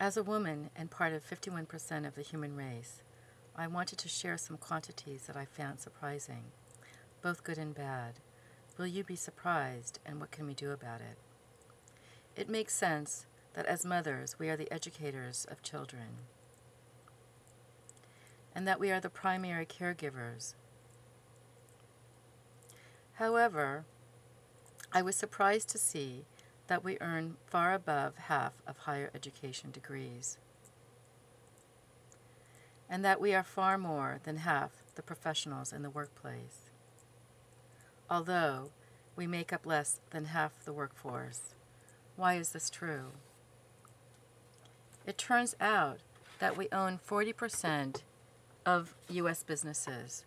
As a woman and part of 51% of the human race, I wanted to share some quantities that I found surprising, both good and bad. Will you be surprised, and what can we do about it? It makes sense that as mothers we are the educators of children, and that we are the primary caregivers. However, I was surprised to see that we earn far above half of higher education degrees, and that we are far more than half the professionals in the workplace, although we make up less than half the workforce. Why is this true? It turns out that we own 40% of U.S. businesses.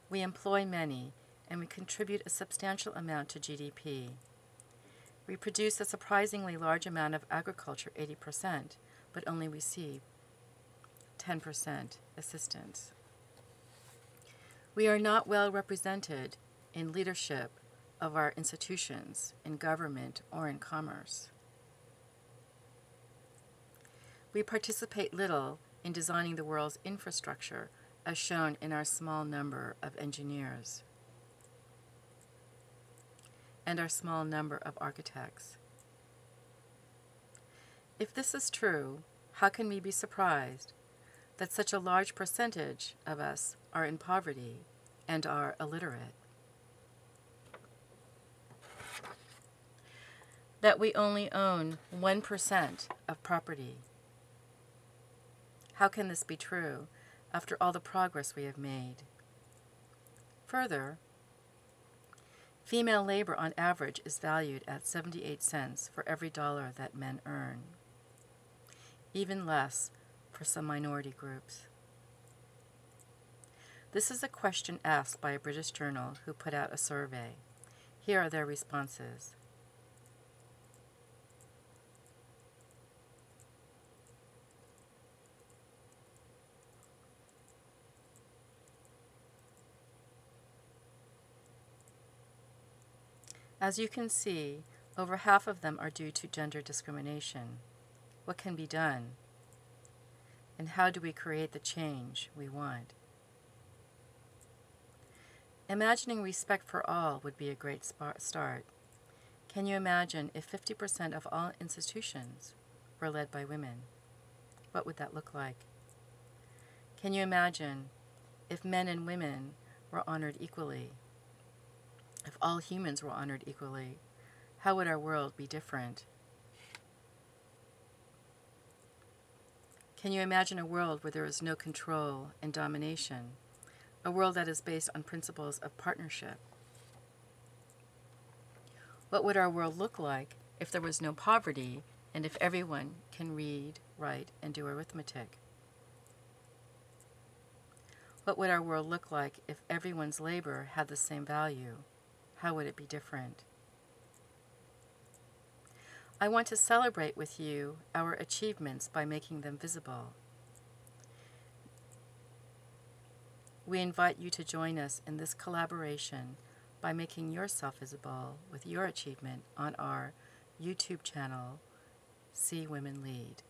We employ many, and we contribute a substantial amount to GDP. We produce a surprisingly large amount of agriculture, 80%, but only receive 10% assistance. We are not well represented in leadership of our institutions, in government, or in commerce. We participate little in designing the world's infrastructure, as shown in our small number of engineers and our small number of architects. If this is true, how can we be surprised that such a large percentage of us are in poverty and are illiterate? That we only own 1% of property. How can this be true after all the progress we have made? Further, female labor on average is valued at 78 cents for every dollar that men earn, even less for some minority groups. This is a question asked by a British journal who put out a survey. Here are their responses. As you can see, over half of them are due to gender discrimination. What can be done? And how do we create the change we want? Imagining respect for all would be a great start. Can you imagine if 50% of all institutions were led by women? What would that look like? Can you imagine if men and women were honored equally? If all humans were honored equally, how would our world be different? Can you imagine a world where there is no control and domination? A world that is based on principles of partnership? What would our world look like if there was no poverty and if everyone can read, write, and do arithmetic? What would our world look like if everyone's labor had the same value? How would it be different? I want to celebrate with you our achievements by making them visible. We invite you to join us in this collaboration by making yourself visible with your achievement on our YouTube channel, See Women Lead.